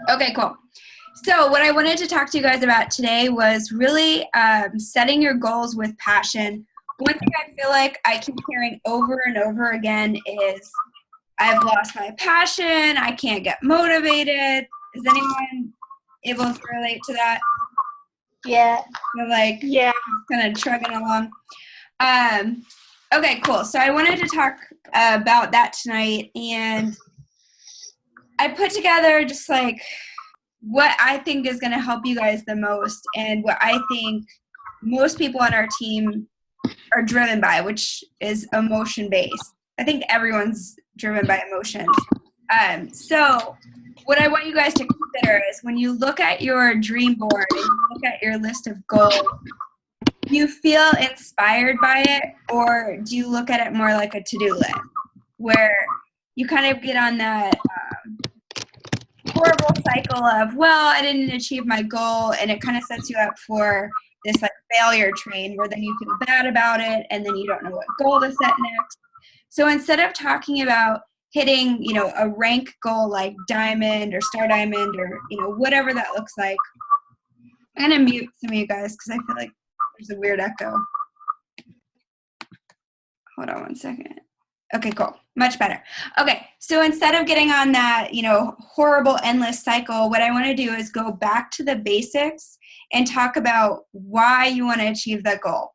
Okay, cool. So what I wanted to talk to you guys about today was really setting your goals with passion. One thing I feel like I keep hearing over and over again is I've lost my passion. I can't get motivated. Is anyone able to relate to that? Yeah. You're like, Yeah. kind of trugging along. Okay, cool. So I wanted to talk about that tonight, and I put together just like what I think is going to help you guys the most, and what I think most people on our team are driven by, which is emotion based. I think everyone's driven by emotions. So what I want you guys to consider is when you look at your dream board and you look at your list of goals, do you feel inspired by it, or do you look at it more like a to-do list where you kind of get on that horrible cycle of, well, I didn't achieve my goal, and it kind of sets you up for this like failure train where then you feel bad about it and then you don't know what goal to set next. So instead of talking about hitting, a rank goal like diamond or star diamond or, whatever that looks like, I'm going to mute some of you guys because I feel like there's a weird echo. Hold on one second. Okay, cool. Much better. Okay, so instead of getting on that, horrible endless cycle, what I want to do is go back to the basics and talk about why you want to achieve that goal.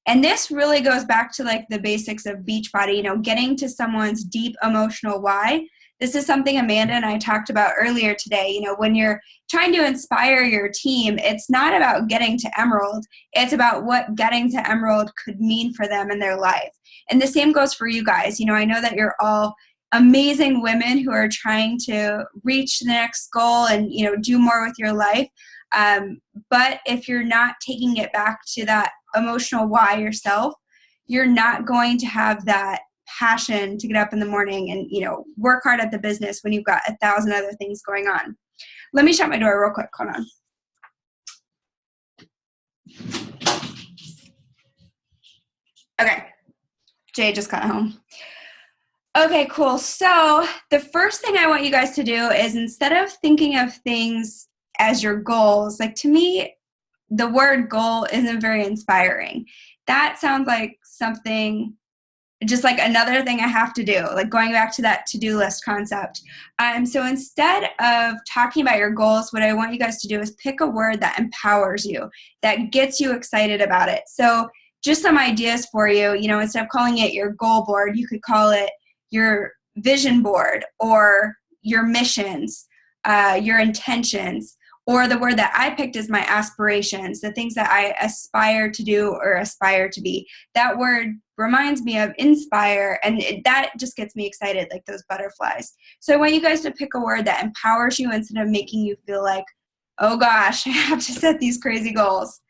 And this really goes back to like the basics of Beachbody, getting to someone's deep emotional why. This is something Amanda and I talked about earlier today. When you're trying to inspire your team, it's not about getting to Emerald. It's about what getting to Emerald could mean for them in their life. And the same goes for you guys. I know that you're all amazing women who are trying to reach the next goal and, do more with your life. But if you're not taking it back to that emotional why yourself, you're not going to have that passion to get up in the morning and, work hard at the business when you've got 1,000 other things going on. Let me shut my door real quick. Hold on. Okay. Jay just got home. Okay, cool. So the first thing I want you guys to do is, instead of thinking of things as your goals, like, to me, the word goal isn't very inspiring. That sounds like something, just like another thing I have to do, like going back to that to-do list concept. So instead of talking about your goals, what I want you guys to do is pick a word that empowers you, that gets you excited about it. So just some ideas for you, instead of calling it your goal board, you could call it your vision board, or your missions, your intentions, or the word that I picked is my aspirations, the things that I aspire to do or aspire to be. That word reminds me of inspire, and that just gets me excited, like those butterflies. So I want you guys to pick a word that empowers you instead of making you feel like, oh gosh, I have to set these crazy goals.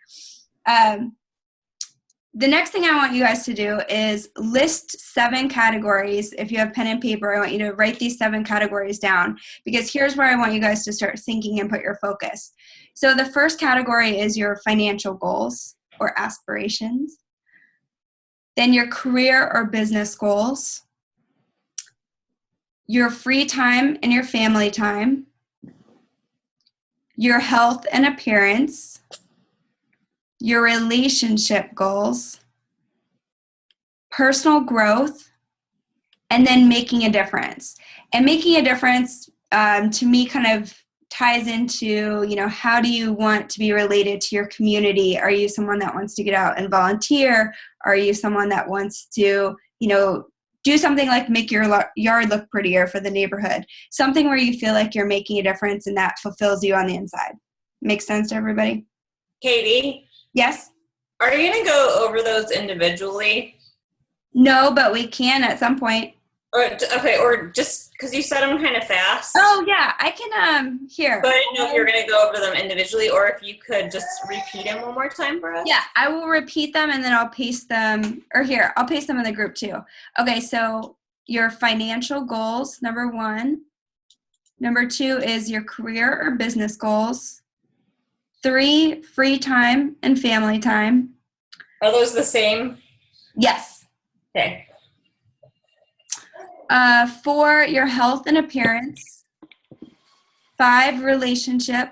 The next thing I want you guys to do is list 7 categories. If you have pen and paper, I want you to write these 7 categories down, because here's where I want you guys to start thinking and put your focus. So the first category is your financial goals or aspirations. Then your career or business goals, your free time and your family time, your health and appearance, your relationship goals, personal growth, and then making a difference. And making a difference, to me, kind of ties into, how do you want to be related to your community? Are you someone that wants to get out and volunteer? Are you someone that wants to, do something like make your yard look prettier for the neighborhood? Something where you feel like you're making a difference and that fulfills you on the inside. Makes sense to everybody? Katie? Yes? Are you going to go over those individually? No, but we can at some point. Or just because you said them kind of fast. Oh, yeah, I can, here. So I didn't know if you were going to go over them individually, or if you could just repeat them one more time for us. Yeah, I will repeat them, and then I'll paste them, or here, I'll paste them in the group too. Okay, so your financial goals, number 1. Number 2 is your career or business goals. 3, free time and family time. Are those the same? Yes. Okay. 4, your health and appearance. 5, relationship,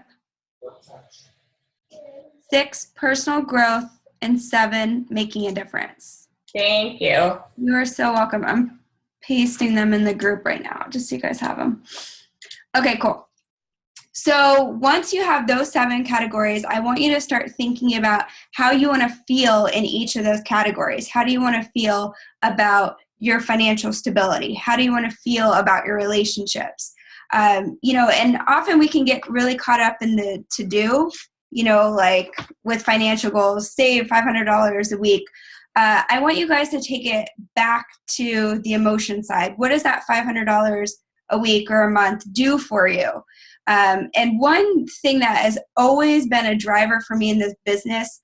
6, personal growth, and 7, making a difference. Thank you. You are so welcome. I'm pasting them in the group right now, just so you guys have them. Okay, cool. So once you have those 7 categories, I want you to start thinking about how you want to feel in each of those categories. How do you want to feel about your financial stability? How do you want to feel about your relationships? And often we can get really caught up in the to-do, like with financial goals, save $500 a week. I want you guys to take it back to the emotion side. What does that $500 a week or a month do for you? And one thing that has always been a driver for me in this business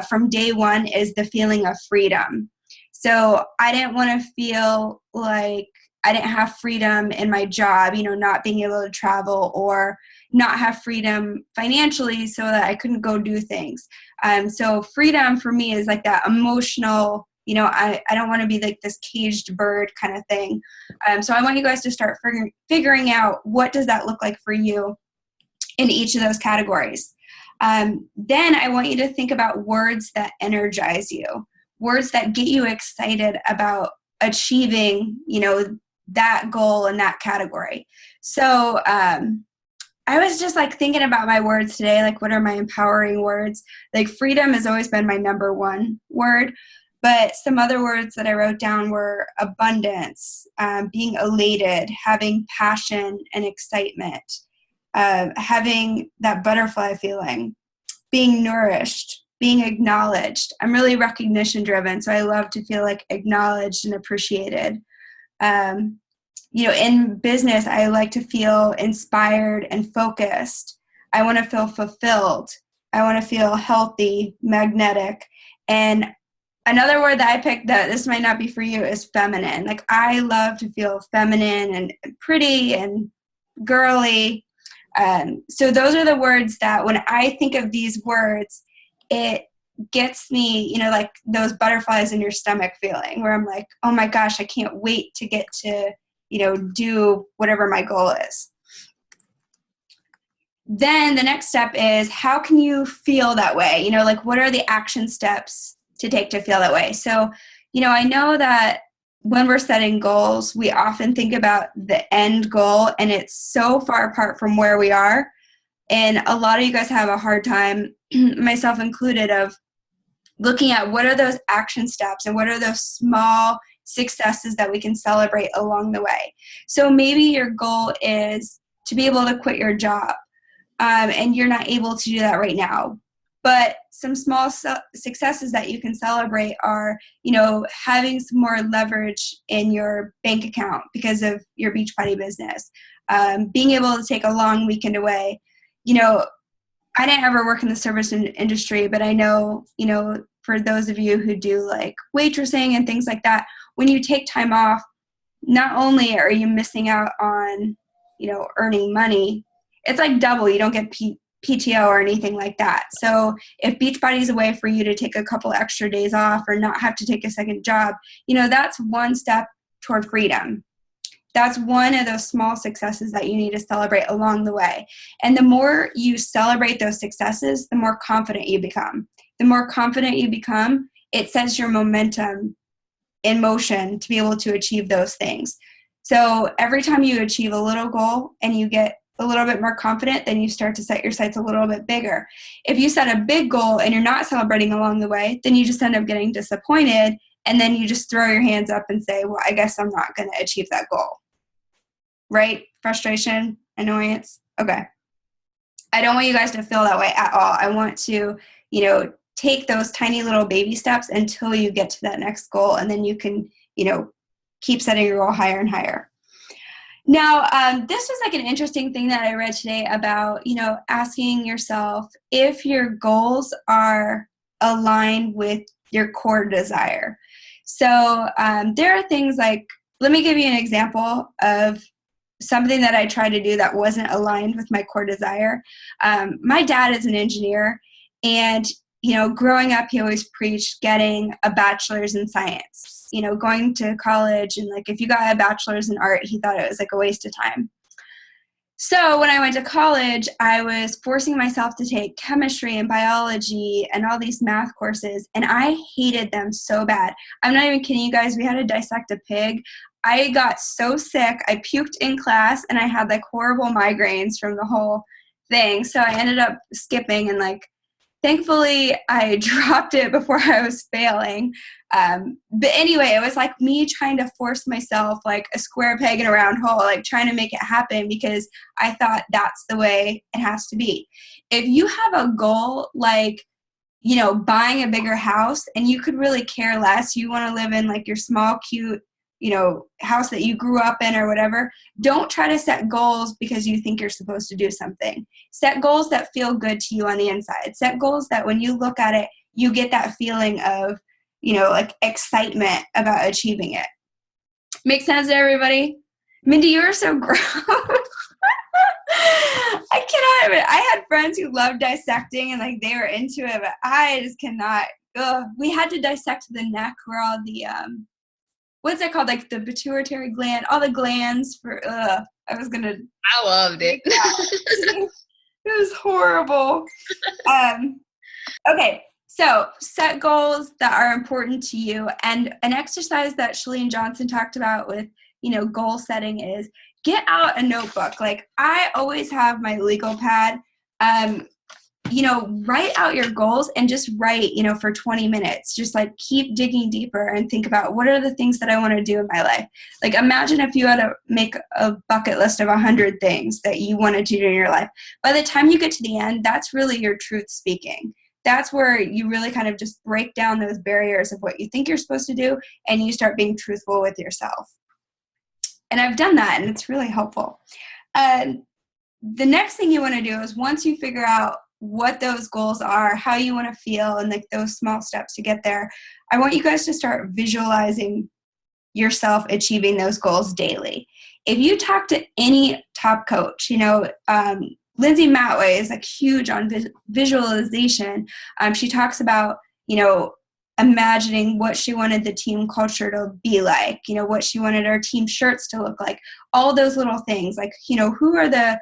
from day one is the feeling of freedom. So I didn't want to feel like I didn't have freedom in my job, not being able to travel or not have freedom financially so that I couldn't go do things. So freedom for me is like that emotional, I don't want to be like this caged bird kind of thing. So I want you guys to start figuring out what does that look like for you in each of those categories. Then I want you to think about words that energize you, words that get you excited about achieving, that goal in that category. So I was just like thinking about my words today, like what are my empowering words? Like freedom has always been my number one word, but some other words that I wrote down were abundance, being elated, having passion and excitement, having that butterfly feeling, being nourished, being acknowledged. I'm really recognition driven, so I love to feel like acknowledged and appreciated. In business, I like to feel inspired and focused. I want to feel fulfilled. I want to feel healthy, magnetic. And another word that I picked that this might not be for you is feminine. Like I love to feel feminine and pretty and girly. So those are the words that when I think of these words, it gets me, like those butterflies in your stomach feeling where I'm like, oh my gosh, I can't wait to get to, do whatever my goal is. Then the next step is how can you feel that way? Like what are the action steps to take to feel that way? So, I know that when we're setting goals, we often think about the end goal and it's so far apart from where we are. And a lot of you guys have a hard time, myself included, of looking at what are those action steps and what are those small successes that we can celebrate along the way. So maybe your goal is to be able to quit your job, and you're not able to do that right now. But some small successes that you can celebrate are, having some more leverage in your bank account because of your Beachbody business, being able to take a long weekend away. I didn't ever work in the service industry, but I know, for those of you who do like waitressing and things like that, when you take time off, not only are you missing out on, earning money, it's like double. You don't get PTO or anything like that. So if Beachbody is a way for you to take a couple extra days off or not have to take a second job, that's one step toward freedom. That's one of those small successes that you need to celebrate along the way. And the more you celebrate those successes, the more confident you become. The more confident you become, it sets your momentum in motion to be able to achieve those things. So every time you achieve a little goal and you get a little bit more confident, then you start to set your sights a little bit bigger. If you set a big goal and you're not celebrating along the way, then you just end up getting disappointed, and then you just throw your hands up and say, well, I guess I'm not going to achieve that goal. Right? Frustration, annoyance. Okay. I don't want you guys to feel that way at all. I want to, take those tiny little baby steps until you get to that next goal, and then you can, keep setting your goal higher and higher. Now, this was like an interesting thing that I read today about, asking yourself if your goals are aligned with your core desire. So there are things like, let me give you an example of something that I tried to do that wasn't aligned with my core desire. My dad is an engineer, and growing up, he always preached getting a bachelor's in science, going to college. And like, if you got a bachelor's in art, he thought it was like a waste of time. So when I went to college, I was forcing myself to take chemistry and biology and all these math courses, and I hated them so bad. I'm not even kidding you guys. We had to dissect a pig. I got so sick. I puked in class, and I had like horrible migraines from the whole thing. So I ended up skipping, and like thankfully I dropped it before I was failing. But anyway, it was like me trying to force myself like a square peg in a round hole, like trying to make it happen because I thought that's the way it has to be. If you have a goal like, you know, buying a bigger house and you could really care less, you want to live in like your small, cute, you know, house that you grew up in or whatever, don't try to set goals because you think you're supposed to do something. Set goals that feel good to you on the inside. Set goals that when you look at it, you get that feeling of, you know, like excitement about achieving it. Make sense to everybody? Mindy, you are so gross. I cannot even. I had friends who loved dissecting and like they were into it, but I just cannot. Ugh. We had to dissect the neck where all the what's that called? Like the pituitary gland, all the glands for. I was gonna. I loved it. It was horrible. Okay, so set goals that are important to you, and an exercise that Shalene Johnson talked about with, you know, goal setting is get out a notebook. Like I always have my legal pad. You know, write out your goals and just write, you know, for 20 minutes. Just like keep digging deeper and think about what are the things that I want to do in my life. Like imagine if you had to make a bucket list of 100 things that you wanted to do in your life. By the time you get to the end, that's really your truth speaking. That's where you really kind of just break down those barriers of what you think you're supposed to do and you start being truthful with yourself. And I've done that and it's really helpful. The next thing you want to do is once you figure out what those goals are, how you want to feel, and like those small steps to get there, I want you guys to start visualizing yourself achieving those goals daily. If you talk to any top coach, you know, Lindsay Matway is like huge on visualization. She talks about, you know, imagining what she wanted the team culture to be like, you know, what she wanted our team shirts to look like, all those little things. Like, you know, who are the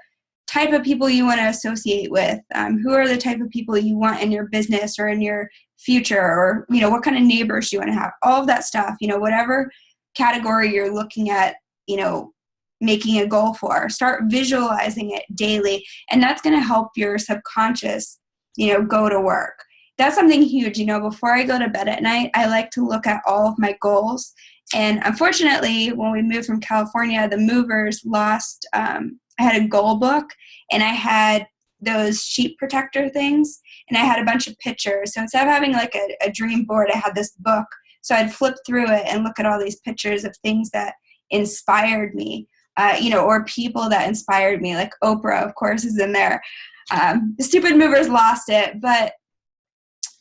type of people you want to associate with? Who are the type of people you want in your business or in your future? Or, you know, what kind of neighbors you want to have? All of that stuff, you know, whatever category you're looking at, you know, making a goal for, start visualizing it daily. And that's going to help your subconscious, you know, go to work. That's something huge. You know, before I go to bed at night, I like to look at all of my goals. And unfortunately, when we moved from California, the movers lost, I had a goal book and I had those sheet protector things and I had a bunch of pictures. So instead of having like a dream board, I had this book. So I'd flip through it and look at all these pictures of things that inspired me, you know, or people that inspired me, like Oprah, of course, is in there. The stupid movers lost it, but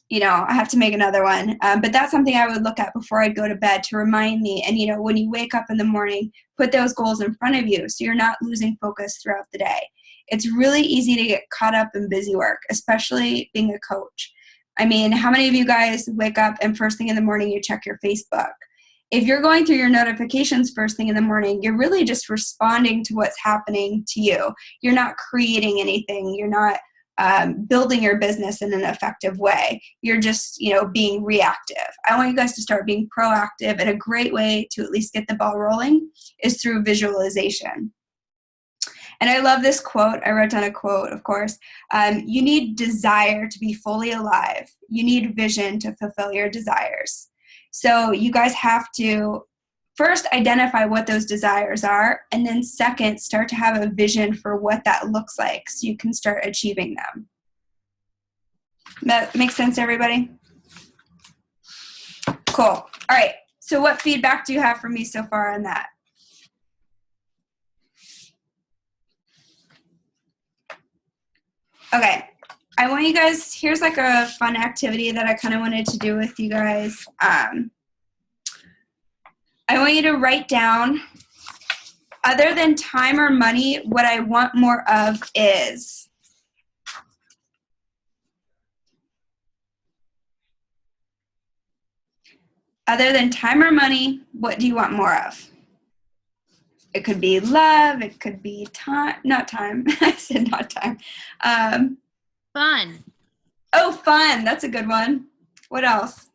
you know, I have to make another one. But that's something I would look at before I go to bed to remind me. And, you know, when you wake up in the morning, put those goals in front of you so you're not losing focus throughout the day. It's really easy to get caught up in busy work, especially being a coach. I mean, how many of you guys wake up and first thing in the morning you check your Facebook? If you're going through your notifications first thing in the morning, you're really just responding to what's happening to you. You're not creating anything. You're not building your business in an effective way. You're just, you know, being reactive. I want you guys to start being proactive, and a great way to at least get the ball rolling is through visualization. And I love this quote. I wrote down a quote, of course. You need desire to be fully alive. You need vision to fulfill your desires. So you guys have to first identify what those desires are, and then second, start to have a vision for what that looks like so you can start achieving them. That makes sense to everybody? Cool. All right. So what feedback do you have for me so far on that? Okay. I want you guys, here's like a fun activity that I kind of wanted to do with you guys. I want you to write down, other than time or money, what I want more of is. Other than time or money, what do you want more of? It could be love. It could be time. Not time. I said not time. Fun. Oh, fun. That's a good one. What else?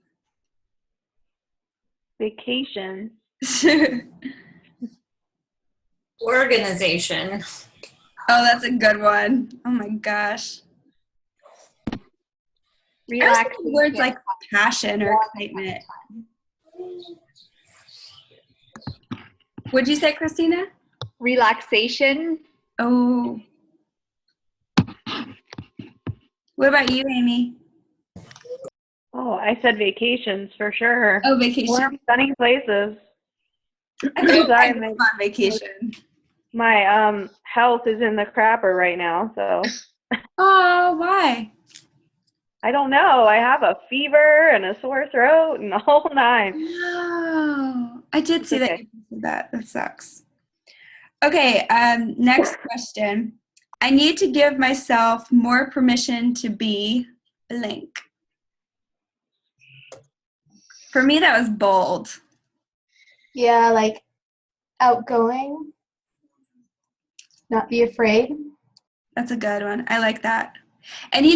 Vacation. Organization. Oh, that's a good one. Oh my gosh. I was Relaxation. thinking words like passion or excitement. What'd you say, Christina? Relaxation. Oh. What about you, Amy? Oh, I said vacations for sure. Oh, vacation. Warm, sunny places. I think Sorry, I'm on vacation. my health is in the crapper right now, so Oh, why? I don't know. I have a fever and a sore throat and the whole nine. Oh, I did see that Okay. you posted that. That sucks. Okay, next question. I need to give myself more permission to be blank. For me, that was bold. Yeah, like outgoing, not be afraid. That's a good one. I like that. And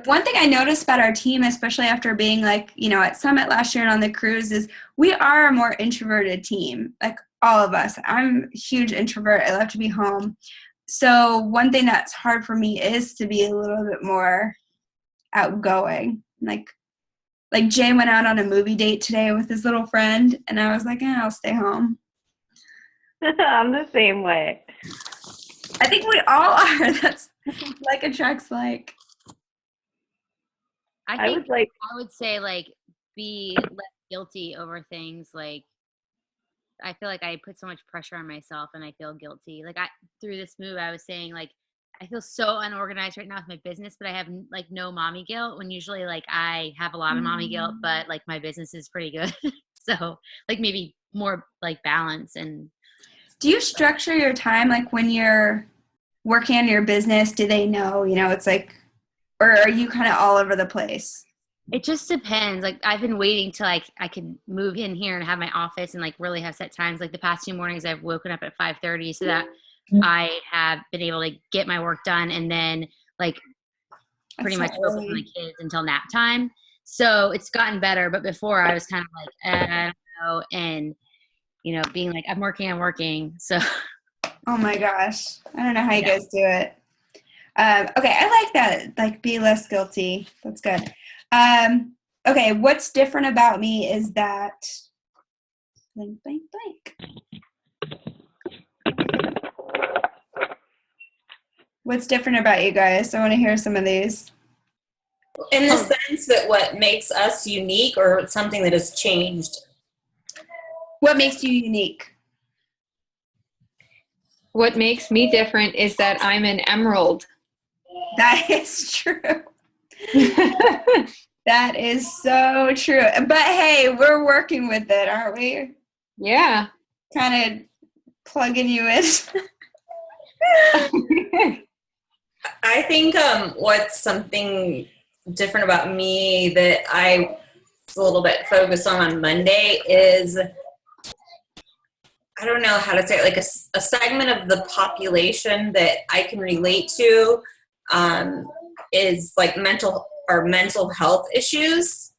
one thing I noticed about our team, especially after being at Summit last year and on the cruise, is we are a more introverted team, like all of us. I'm a huge introvert. I love to be home. So one thing that's hard for me is to be a little bit more outgoing. Like Jay went out on a movie date today with his little friend, and I was like, I'll stay home. I'm the same way. I think we all are. That's like attracts like. I think I would say like be less guilty over things. Like I feel like I put so much pressure on myself and I feel guilty. Like through this move, I was saying like I feel so unorganized right now with my business, but I have like no mommy guilt when usually like I have a lot of mommy guilt, but like my business is pretty good. So like maybe more like balance. And Do you structure your time like when you're working on your business? Do they know, it's like, or are you kind of all over the place? it just depends. Like I've been waiting till like I could move in here and have my office and like really have set times. Like the past 2 mornings I've woken up at 5:30 so that I have been able to get my work done and then like pretty much focus on the kids until nap time. So it's gotten better. But before I was kind of like, I don't know. And, being like, I'm working. So. Oh my gosh. I don't know how you guys do it. Okay. I like that. Like be less guilty. That's good. Okay. What's different about me is that blank, blank, blank. What's different about you guys? I want to hear some of these. In the sense that what makes us unique or something that has changed? What makes you unique? What makes me different is that I'm an emerald. That is true. That is so true. But hey, we're working with it, aren't we? Yeah. Kind of plugging you in. I think what's something different about me that I was a little bit focused on Monday is, I don't know how to say it, like a segment of the population that I can relate to is like mental health issues.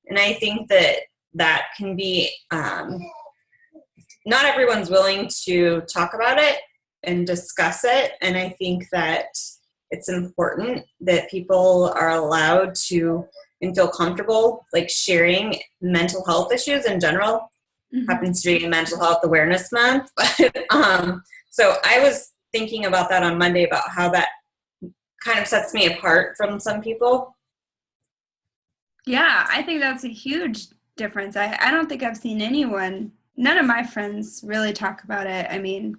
And I think that can be, not everyone's willing to talk about it and discuss it. And I think that it's important that people are allowed to and feel comfortable like sharing mental health issues in general. Mm-hmm. Happens to be Mental Health Awareness Month. So I was thinking about that on Monday about how that kind of sets me apart from some people. Yeah, I think that's a huge difference. I don't think I've seen anyone, none of my friends really talk about it. I mean,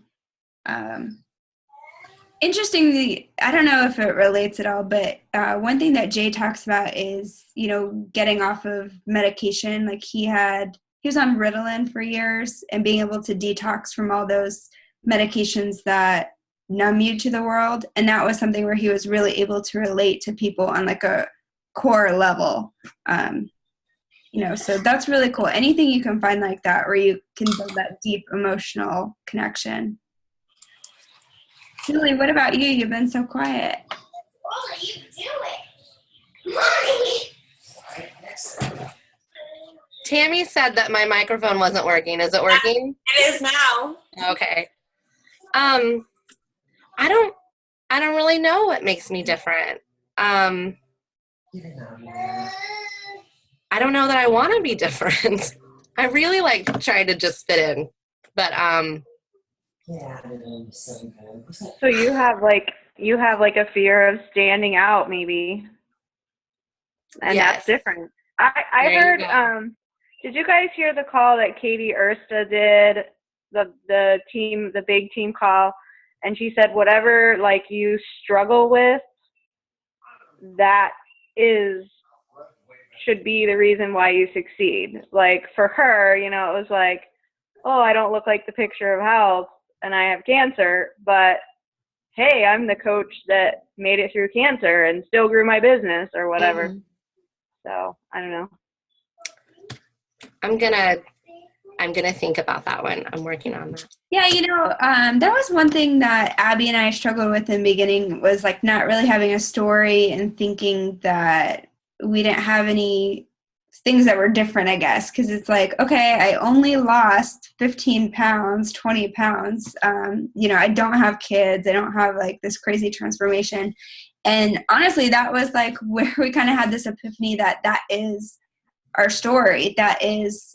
interestingly, I don't know if it relates at all, but one thing that Jay talks about is, getting off of medication. Like he was on Ritalin for years and being able to detox from all those medications that numb you to the world. And that was something where he was really able to relate to people on like a core level. So that's really cool. Anything you can find like that where you can build that deep emotional connection Julie, what about you? You've been so quiet. What are you doing? Mommy! Tammy said that my microphone wasn't working. Is it working? It is now. Okay. I don't really know what makes me different. I don't know that I want to be different. I really like trying to just fit in, but So you have like a fear of standing out, maybe, and Yes. that's different. I There you heard. go. Did you guys hear the call that Katie Ersta did? The big team call, and she said whatever like you struggle with, that should be the reason why you succeed. Like for her, it was like, oh, I don't look like the picture of health and I have cancer, but hey, I'm the coach that made it through cancer and still grew my business or whatever. Mm-hmm. So I don't know. I'm gonna think about that one. I'm working on that. Yeah, that was one thing that Abby and I struggled with in the beginning, was like not really having a story and thinking that we didn't have any things that were different, I guess, because it's like, okay, I only lost 15 pounds, 20 pounds. I don't have kids. I don't have like this crazy transformation. And honestly, that was like where we kind of had this epiphany that is our story. That is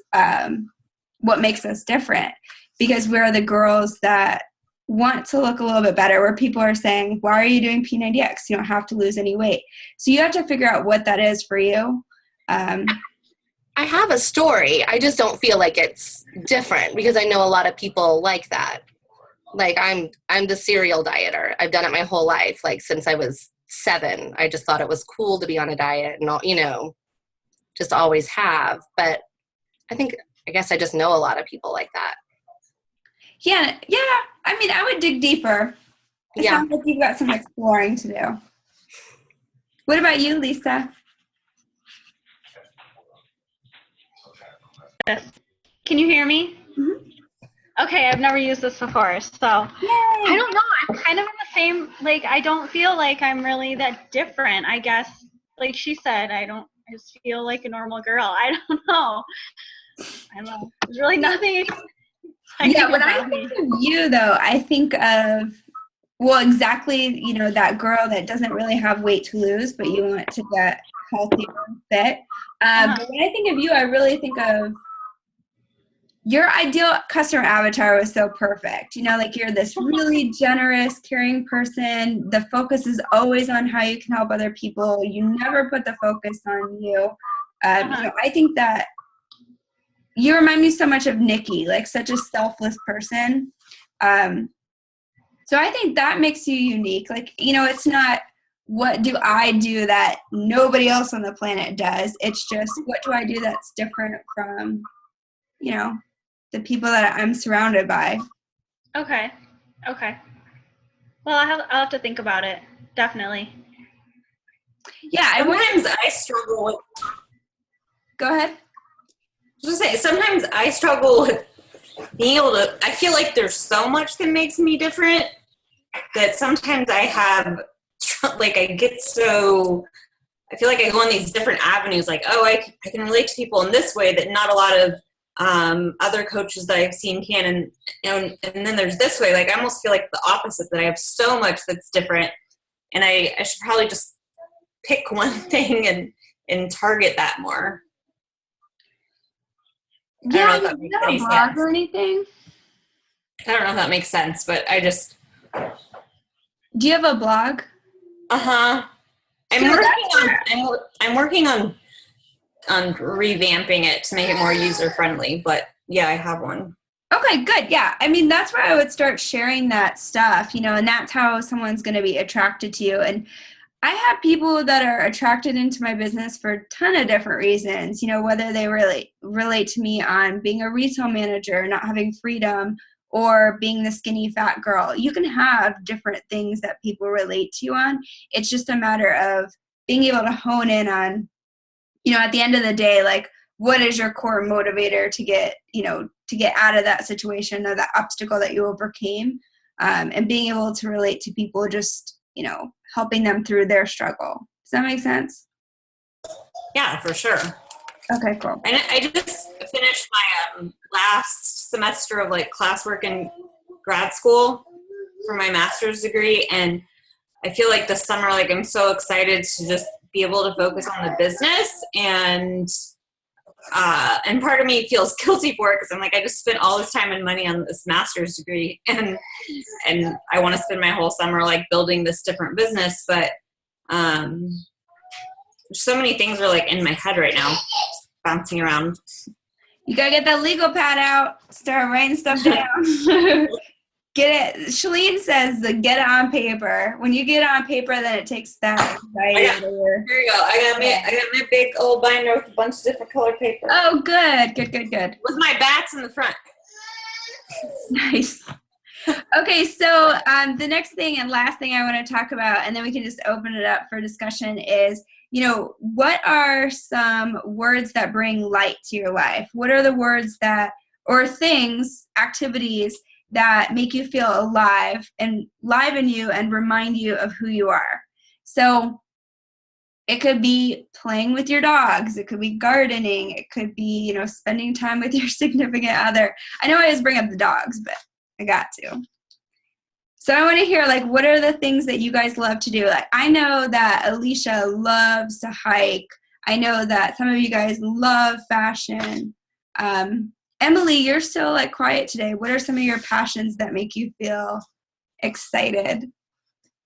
what makes us different, because we're the girls that want to look a little bit better, where people are saying, why are you doing P90X? You don't have to lose any weight. So you have to figure out what that is for you. I have a story. I just don't feel like it's different, because I know a lot of people like that. Like I'm the serial dieter. I've done it my whole life, like since I was 7. I just thought it was cool to be on a diet and all, just always have. But I guess I just know a lot of people like that. Yeah. I mean, I would dig deeper. It sounds like you've got some exploring to do. What about you, Lisa? Can you hear me? Mm-hmm. Okay, I've never used this before, so I don't know. I'm kind of in the same, like, I don't feel like I'm really that different, I guess. Like she said, I just feel like a normal girl. I don't know. There's really nothing. When I think of you, though, I think of, well, exactly, that girl that doesn't really have weight to lose, but you want to get healthy and fit. But when I think of you, I really think of your ideal customer avatar was so perfect. Like you're this really generous, caring person. The focus is always on how you can help other people. You never put the focus on you. I think that you remind me so much of Nikki, like such a selfless person. So I think that makes you unique. Like, it's not what do I do that nobody else on the planet does. It's just what do I do that's different from, the people that I'm surrounded by. Okay. Well, I'll have to think about it. Definitely. Yeah. Sometimes I struggle with. Go ahead. Just say, sometimes I struggle with being able to. I feel like there's so much that makes me different that sometimes I have, like, I feel like I go on these different avenues, like, oh, I can relate to people in this way that not a lot of other coaches that I've seen can, and then there's this way, like I almost feel like the opposite, that I have so much that's different, and I should probably just pick one thing and target that more. Yeah, you have a blog or anything? I don't know if that makes sense, but I just. Do you have a blog? I'm working on revamping it to make it more user friendly, but yeah, I have one. Okay, good. Yeah. I mean, that's where I would start sharing that stuff, and that's how someone's going to be attracted to you. And I have people that are attracted into my business for a ton of different reasons, whether they really relate to me on being a retail manager, not having freedom, or being the skinny fat girl. You can have different things that people relate to you on. It's just a matter of being able to hone in on, at the end of the day, like, what is your core motivator to get out of that situation or that obstacle that you overcame? and being able to relate to people, just, helping them through their struggle. Does that make sense? Yeah, for sure. Okay, cool. And I just finished my last semester of like classwork in grad school for my master's degree, and I feel like this summer, like I'm so excited to just be able to focus on the business, and part of me feels guilty for it because I'm like, I just spent all this time and money on this master's degree, and I want to spend my whole summer like building this different business, but so many things are like in my head right now, bouncing around. You gotta get that legal pad out, start writing stuff down. Get it. Shalene says get it on paper. When you get it on paper, then it takes that anxiety out of your. Here you go. I got my big old binder with a bunch of different colored paper. Oh, good. With my bats in the front. Nice. Okay, so the next thing and last thing I want to talk about, and then we can just open it up for discussion, is, what are some words that bring light to your life? What are the words or things, activities that make you feel alive and liven you and remind you of who you are? So it could be playing with your dogs. It could be gardening. It could be, spending time with your significant other. I know I always bring up the dogs, but I got to. So I want to hear, what are the things that you guys love to do? Like, I know that Alicia loves to hike. I know that some of you guys love fashion. Emily, you're still quiet today. What are some of your passions that make you feel excited?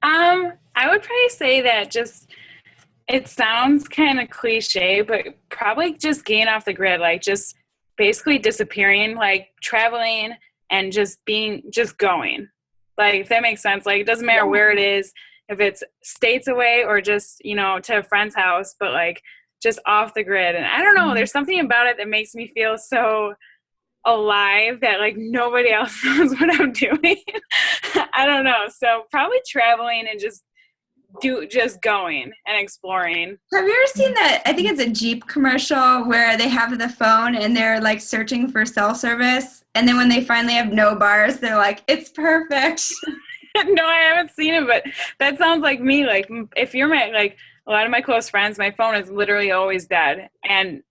I would probably say that it sounds kind of cliche, but probably just getting off the grid, just basically disappearing, traveling and just going. If that makes sense. It doesn't matter where it is, if it's states away or just, to a friend's house, but just off the grid. And I don't know, there's something about it that makes me feel so alive that nobody else knows what I'm doing. I don't know. So probably traveling and just going and exploring. Have you ever seen that? I think it's a Jeep commercial where they have the phone and they're searching for cell service, and then when they finally have no bars, they're like, it's perfect. No, I haven't seen it, but that sounds like me. If you're my a lot of my close friends, my phone is literally always dead, and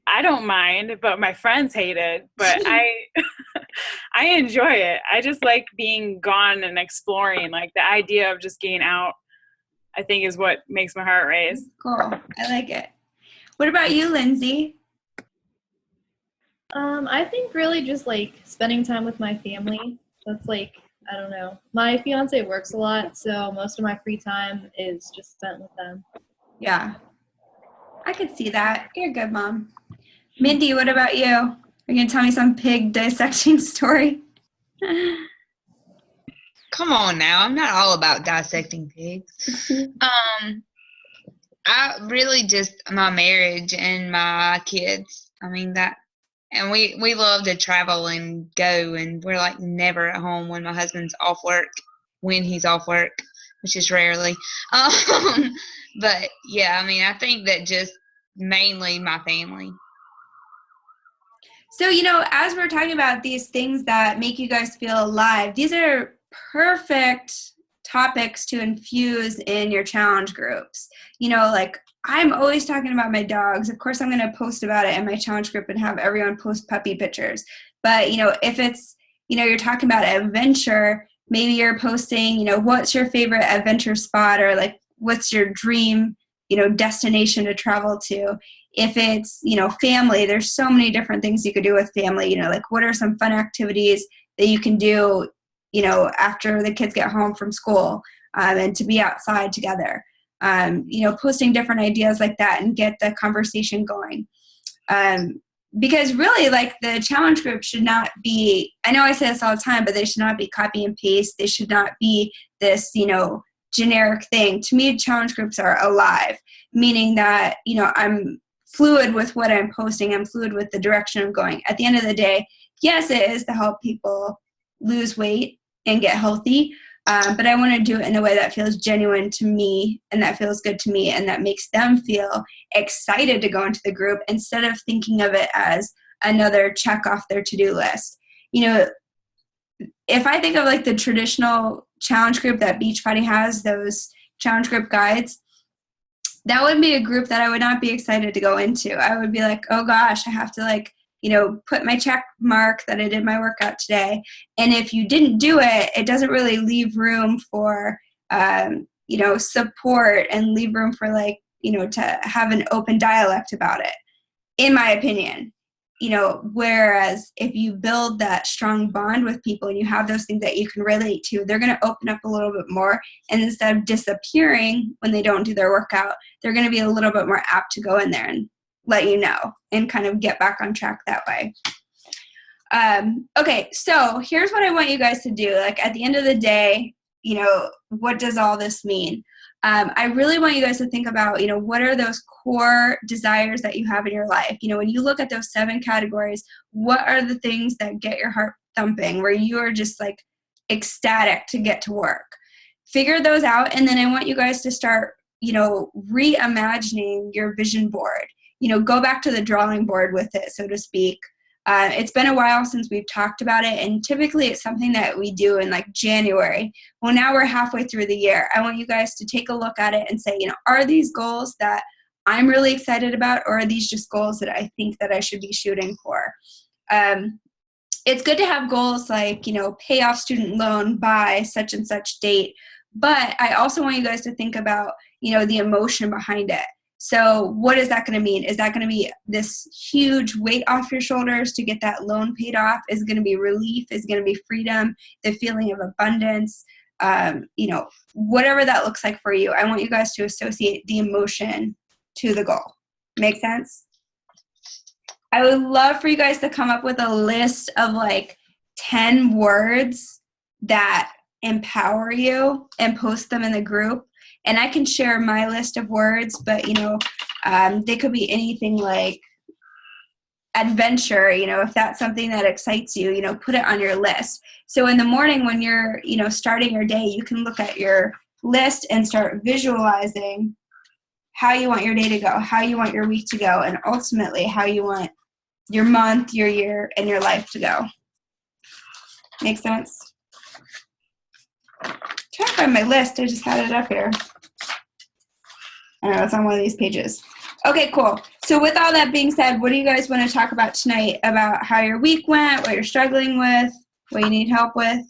I don't mind, but my friends hate it. But I enjoy it. I just like being gone and exploring. The idea of just getting out, I think, is what makes my heart race. Cool. I like it. What about you, Lindsay? I think really just spending time with my family. That's I don't know. My fiance works a lot, so most of my free time is just spent with them. Yeah. I could see that. You're a good mom. Mindy, what about you? Are you going to tell me some pig dissecting story? Come on now. I'm not all about dissecting pigs. I really just my marriage and my kids. I mean that, and we love to travel and go, and we're never at home when my husband's off work, when he's off work, which is rarely. But yeah, I mean, I think that just mainly my family. So, as we're talking about these things that make you guys feel alive, these are perfect topics to infuse in your challenge groups. I'm always talking about my dogs. Of course, I'm going to post about it in my challenge group and have everyone post puppy pictures. But, if it's, you're talking about adventure, maybe you're posting, what's your favorite adventure spot, or what's your dream, destination to travel to. If it's, family, there's so many different things you could do with family, what are some fun activities that you can do, after the kids get home from school, and to be outside together, posting different ideas like that and get the conversation going. Because really, the challenge group should not be, I know I say this all the time, but they should not be copy and paste. They should not be this, generic thing. To me, challenge groups are alive, meaning that, I'm fluid with what I'm posting. I'm fluid with the direction I'm going. At the end of the day, yes, it is to help people lose weight and get healthy, but I want to do it in a way that feels genuine to me and that feels good to me and that makes them feel excited to go into the group instead of thinking of it as another check off their to-do list. if I think of like the traditional challenge group that Beachbody has, those challenge group guides, that would be a group that I would not be excited to go into. I would be like, oh gosh, I have to like, put my check mark that I did my workout today. And if you didn't do it, it doesn't really leave room for, support and leave room for like, to have an open dialect about it, in my opinion. Whereas if you build that strong bond with people and you have those things that you can relate to, they're going to open up a little bit more. And instead of disappearing when they don't do their workout, they're going to be a little bit more apt to go in there and let you know and kind of get back on track that way. Okay, so here's what I want you guys to do. Like at the end of the day, what does all this mean? I really want you guys to think about, what are those core desires that you have in your life? When you look at those 7 categories, what are the things that get your heart thumping, where you are just like ecstatic to get to work? Figure those out, and then I want you guys to start, reimagining your vision board. Go back to the drawing board with it, so to speak. It's been a while since we've talked about it, and typically it's something that we do in like January. Well, now we're halfway through the year. I want you guys to take a look at it and say, are these goals that I'm really excited about, or are these just goals that I think that I should be shooting for? It's good to have goals like, pay off student loan by such and such date, but I also want you guys to think about, the emotion behind it. So what is that going to mean? Is that going to be this huge weight off your shoulders to get that loan paid off? Is it going to be relief? Is it going to be freedom, the feeling of abundance? Whatever that looks like for you, I want you guys to associate the emotion to the goal. Make sense? I would love for you guys to come up with a list of like 10 words that empower you and post them in the group. And I can share my list of words, but, they could be anything like adventure, if that's something that excites you, put it on your list. So in the morning when you're, starting your day, you can look at your list and start visualizing how you want your day to go, how you want your week to go, and ultimately how you want your month, your year, and your life to go. Make sense? Trying to find my list. I just had it up here. I don't know, it's on one of these pages. Okay, cool. So with all that being said, what do you guys want to talk about tonight about how your week went, what you're struggling with, what you need help with?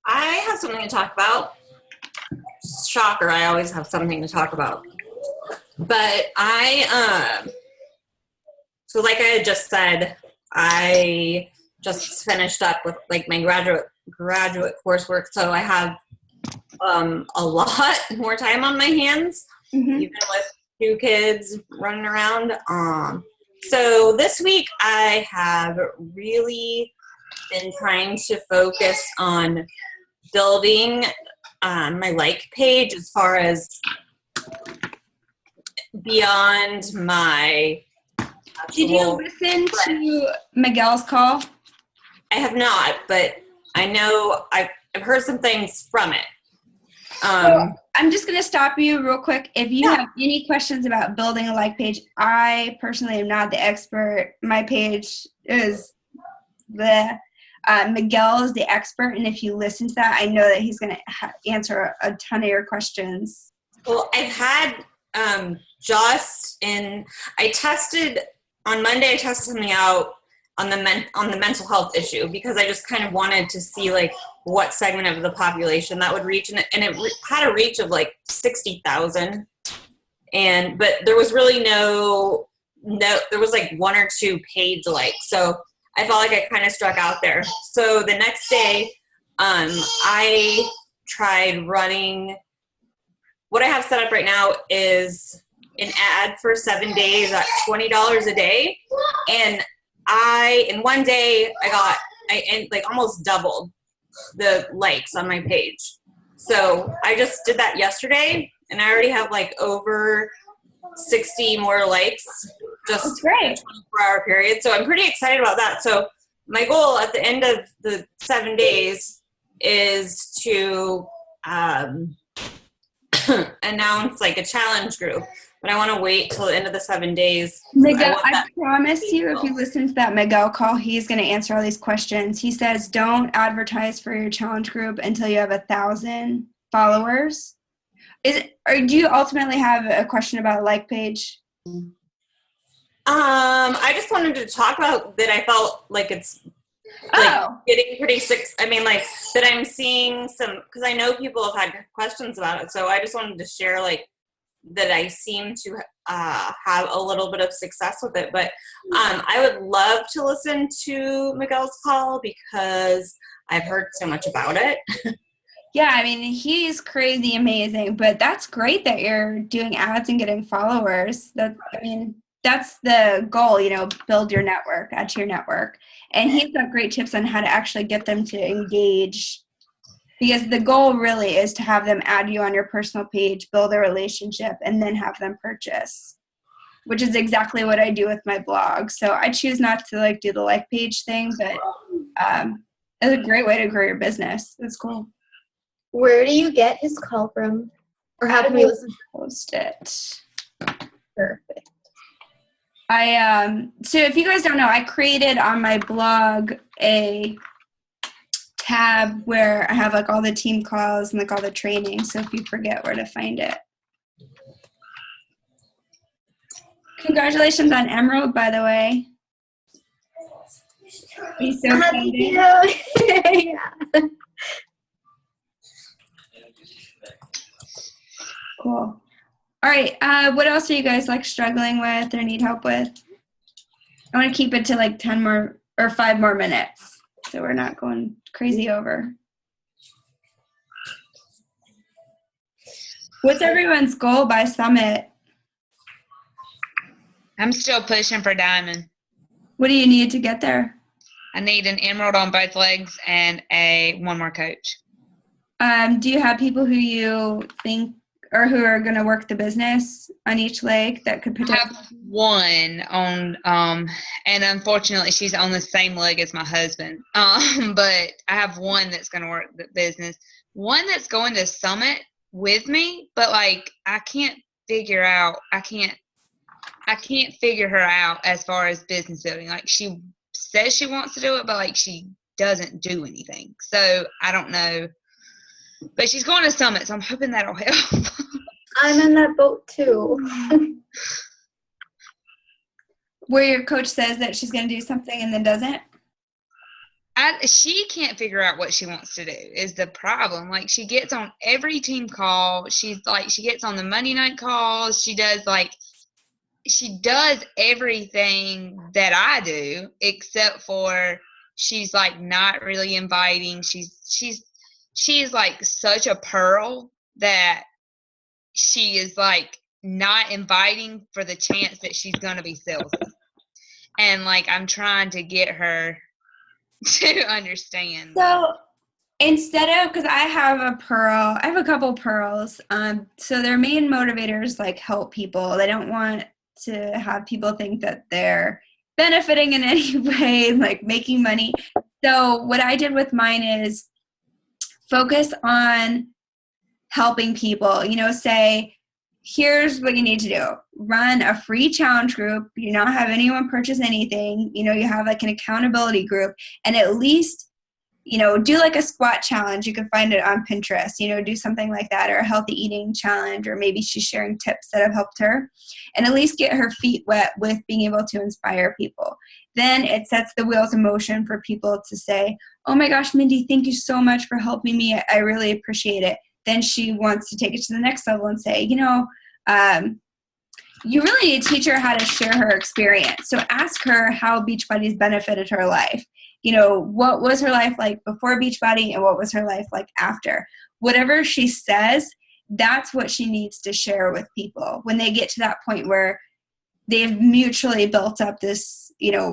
I have something to talk about. Shocker, I always have something to talk about. But so like I had just said, I just finished up with like my graduate coursework, so I have a lot more time on my hands, even with 2 kids running around. So this week I have really been trying to focus on building my like page as far as beyond my Did you listen to Miguel's call? I have not, but I know I've heard some things from it. So I'm just going to stop you real quick. If you have any questions about building a like page, I personally am not the expert. My page is Miguel is the expert, and if you listen to that, I know that he's going to answer a ton of your questions. Well, I've had I tested on Monday. I tested something out on the mental health issue because I just kind of wanted to see like what segment of the population that would reach, and it had a reach of like 60,000, but there was really no there was like 1 or 2 paid likes, so I felt like I kind of struck out there. So the next day, I tried running. What I have set up right now is an ad for 7 days at $20 a day, and in one day I like almost doubled the likes on my page. So I just did that yesterday, and I already have like over 60 more likes just in a 24-hour period. So I'm pretty excited about that. So my goal at the end of the 7 days is to announce like a challenge group, but I want to wait till the end of the 7 days. Miguel, I promise you, if you listen to that Miguel call, he's going to answer all these questions. He says, don't advertise for your challenge group until you have 1,000 followers. Or do you ultimately have a question about a like page? I just wanted to talk about that. I felt like it's like getting pretty sick. I mean, like that I'm seeing some, because I know people have had questions about it. So I just wanted to share like that I seem to have a little bit of success with it. But I would love to listen to Miguel's call because I've heard so much about it. Yeah, I mean, he's crazy amazing, but that's great that you're doing ads and getting followers. That's the goal, build your network, add to your network. And he's got great tips on how to actually get them to engage, because the goal really is to have them add you on your personal page, build a relationship, and then have them purchase, which is exactly what I do with my blog. So I choose not to do the like page thing, but it's a great way to grow your business. It's cool. Where do you get his call from? Or how can we listen to post it? Perfect. So if you guys don't know, I created on my blog a tab where I have all the team calls and all the training. So if you forget where to find it. Congratulations on Emerald, by the way. He's so excited. Yeah. Cool. All right. What else are you guys struggling with or need help with? I want to keep it to 10 more or 5 more minutes, so we're not going crazy over. What's everyone's goal by Summit? I'm still pushing for Diamond. What do you need to get there? I need an emerald on both legs and one more coach. Do you have people who you think or who are going to work the business on each leg that could potentially? I have one on, and unfortunately she's on the same leg as my husband. But I have one that's going to work the business. One that's going to Summit with me, but I can't figure her out as far as business building. She says she wants to do it, but she doesn't do anything. So I don't know. But she's going to Summit, so I'm hoping that'll help. I'm in that boat too. Where your coach says that she's going to do something and then doesn't? She can't figure out what she wants to do is the problem. She gets on every team call. She gets on the Monday night calls. She does everything that I do, except for she's not really inviting. She is such a pearl that she is not inviting for the chance that she's going to be salesy. And I'm trying to get her to understand. So instead of, because I have a couple pearls. So their main motivators help people. They don't want to have people think that they're benefiting in any way, making money. So what I did with mine is focus on helping people, say, here's what you need to do. Run a free challenge group. You not have anyone purchase anything. You have an accountability group, and at least, do a squat challenge. You can find it on Pinterest, do something like that, or a healthy eating challenge, or maybe she's sharing tips that have helped her, and at least get her feet wet with being able to inspire people. Then it sets the wheels in motion for people to say, oh my gosh, Mindy, thank you so much for helping me. I really appreciate it. Then she wants to take it to the next level and say, you really need to teach her how to share her experience. So ask her how Beachbody's benefited her life. What was her life like before Beachbody and what was her life like after? Whatever she says, that's what she needs to share with people when they get to that point where they've mutually built up this,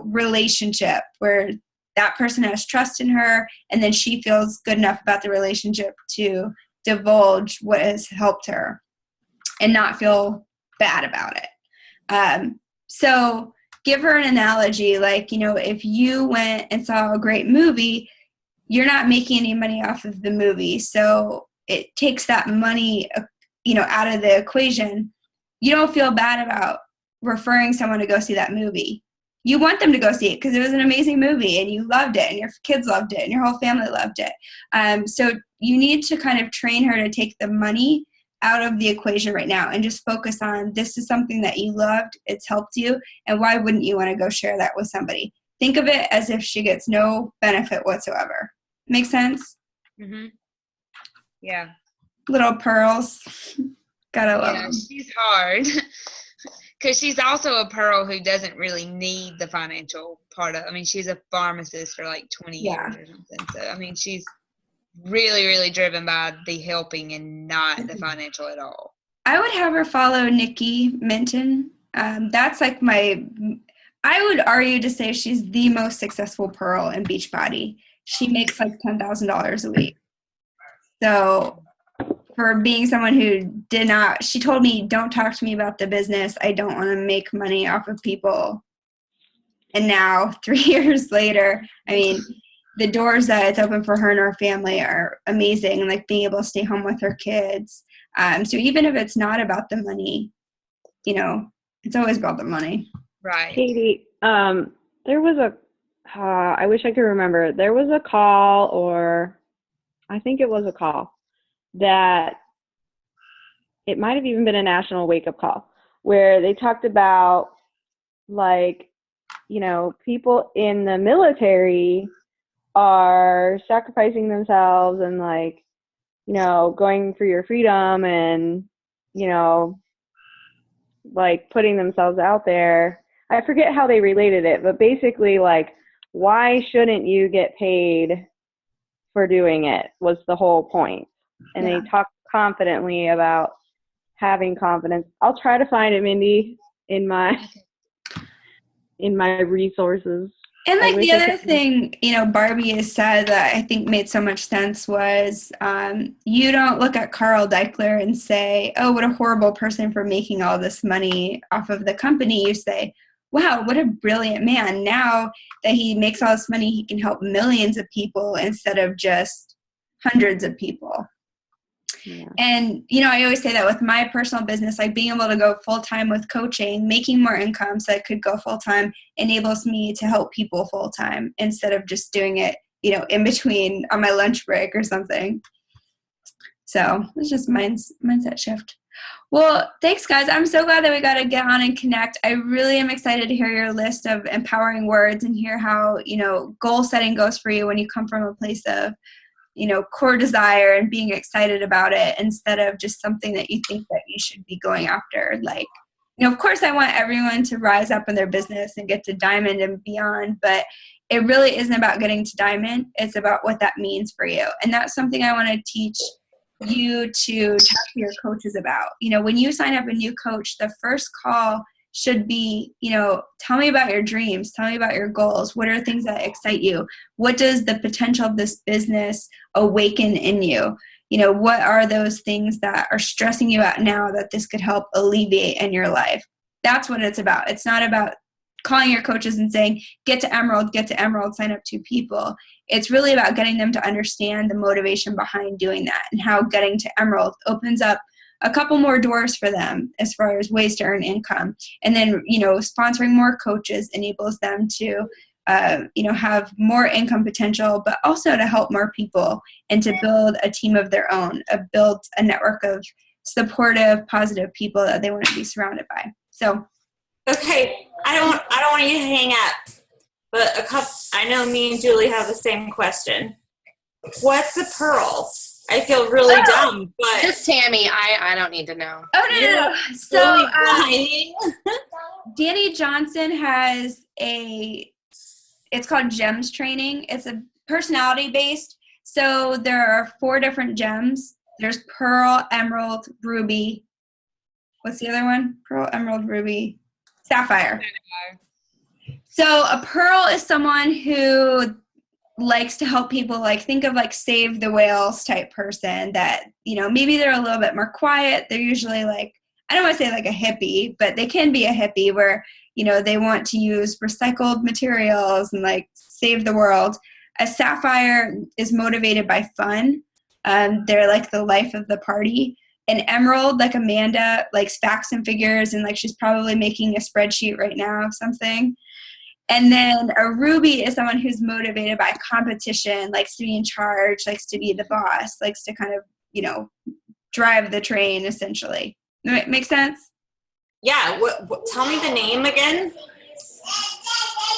relationship where that person has trust in her, and then she feels good enough about the relationship to divulge what has helped her and not feel bad about it. So give her an analogy, if you went and saw a great movie, you're not making any money off of the movie. So it takes that money out of the equation, you don't feel bad about referring someone to go see that movie. You want them to go see it because it was an amazing movie and you loved it and your kids loved it and your whole family loved it. So you need to kind of train her to take the money out of the equation right now and just focus on, this is something that you loved, it's helped you, and why wouldn't you want to go share that with somebody? Think of it as if she gets no benefit whatsoever. Make sense? Mm-hmm. Yeah. Little pearls. Gotta love Yeah, them. she's hard. Because she's also a pearl who doesn't really need the financial part of. I mean, she's a pharmacist for like 20 years or something. So I mean, she's really, really driven by the helping and not the financial at all. I would have her follow Nikki Minton. That's like I would argue to say she's the most successful pearl in Beachbody. She makes like $10,000 a week. So for being someone who she told me, don't talk to me about the business. I don't want to make money off of people. And now 3 years later, I mean, the doors that it's open for her and her family are amazing. And like being able to stay home with her kids. So even if it's not about the money, it's always about the money. Right. Katie, there was I wish I could remember. There was a call, or I think it was a call, that it might have even been a national wake-up call, where they talked about, like, people in the military are sacrificing themselves and, like, going for your freedom and, like, putting themselves out there. I forget how they related it, but basically, like, why shouldn't you get paid for doing it was the whole point. And they talked confidently about having confidence. I'll try to find it, Mindy, in my resources. And like the other thing, Barbie has said that I think made so much sense was you don't look at Carl Deichler and say, oh, what a horrible person for making all this money off of the company. You say, wow, what a brilliant man. Now that he makes all this money, he can help millions of people instead of just hundreds of people. Yeah. And, I always say that with my personal business, like being able to go full-time with coaching, making more income so I could go full-time enables me to help people full-time instead of just doing it, in between on my lunch break or something. So it's just mindset shift. Well, thanks, guys. I'm so glad that we got to get on and connect. I really am excited to hear your list of empowering words and hear how, goal setting goes for you when you come from a place of, core desire and being excited about it instead of just something that you think that you should be going after. Like, of course I want everyone to rise up in their business and get to diamond and beyond, but it really isn't about getting to diamond. It's about what that means for you. And that's something I want to teach you to talk to your coaches about. When you sign up a new coach, the first call should be, tell me about your dreams. Tell me about your goals. What are things that excite you? What does the potential of this business awaken in you? What are those things that are stressing you out now that this could help alleviate in your life? That's what it's about. It's not about calling your coaches and saying, get to Emerald, sign up 2 people. It's really about getting them to understand the motivation behind doing that and how getting to Emerald opens up a couple more doors for them as far as ways to earn income. And then, sponsoring more coaches enables them to, have more income potential, but also to help more people and to build a team of their own, build a network of supportive, positive people that they want to be surrounded by. So, okay, I don't want you to hang up, but I know me and Julie have the same question. What's a pearl? I feel really dumb, but just Tammy. I don't need to know. Oh no. So Danny Johnson has it's called GEMS training. It's a personality based. So there are 4 different gems. There's Pearl, Emerald, Ruby. What's the other one? Pearl, Emerald, Ruby, Sapphire. So a pearl is someone who likes to help people, like think of like Save the Whales type person that, maybe they're a little bit more quiet. They're usually like, I don't want to say like a hippie, but they can be a hippie where, they want to use recycled materials and like save the world. A sapphire is motivated by fun. They're like the life of the party. an emerald, like Amanda, likes facts and figures, and like she's probably making a spreadsheet right now of something. And then a ruby is someone who's motivated by competition, likes to be in charge, likes to be the boss, likes to kind of, you know, drive the train, essentially. Make sense? Yeah. Tell me the name again.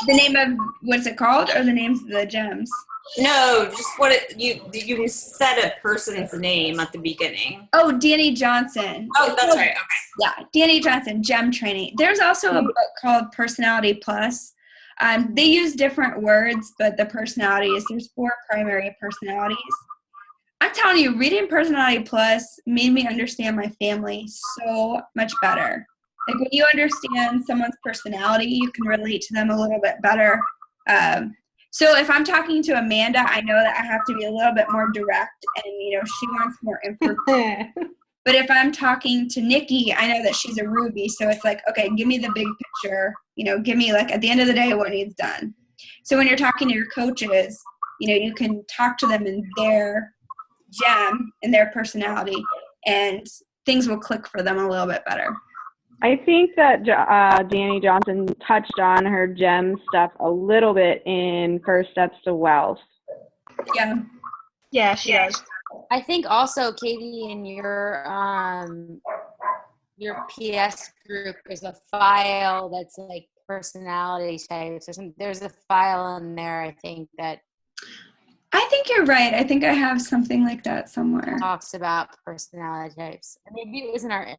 The name of what's it called, or the names of the gems? No, just you said a person's name at the beginning. Oh, Danny Johnson. Oh, that's right. Okay. Yeah, Danny Johnson, gem training. There's also a book called Personality Plus. They use different words, but the personalities, there's 4 primary personalities. I'm telling you, reading Personality Plus made me understand my family so much better. Like when you understand someone's personality, you can relate to them a little bit better. So if I'm talking to Amanda, I know that I have to be a little bit more direct, and you know she wants more information. But if I'm talking to Nikki, I know that she's a Ruby, so it's like, okay, give me the big picture. You know, give me like at the end of the day what needs done. So when you're talking to your coaches, you know, you can talk to them in their gem and their personality, and things will click for them a little bit better. I think that Danny Johnson touched on her gem stuff a little bit in First Steps to Wealth. Yeah. Yeah, she does. I think also, Katie, in your PS group, there's a file that's like personality types. There's a file in there, I think, that I think you're right. I think I have something like that somewhere. talks about personality types. Maybe it was in our.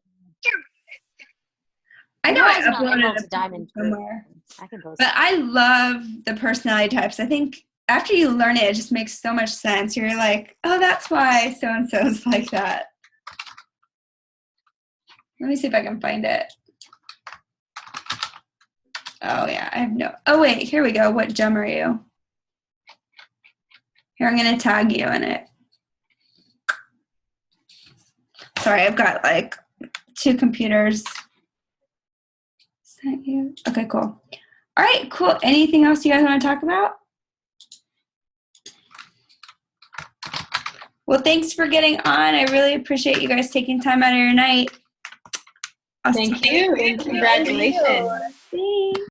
I know I it was in our uploaded Emerald to it Diamond group. somewhere. I can post But it. I love the personality types. I think after you learn it, it just makes so much sense. You're like, oh, that's why so-and-so is like that. Let me see if I can find it. Oh, yeah, I have no. Oh, wait, here we go. What gem are you? Here, I'm going to tag you in it. Sorry, I've got like 2 computers. Is that you? Okay, cool. All right, cool. Anything else you guys want to talk about? Well, thanks for getting on. I really appreciate you guys taking time out of your night. Thank you, and congratulations. Thanks.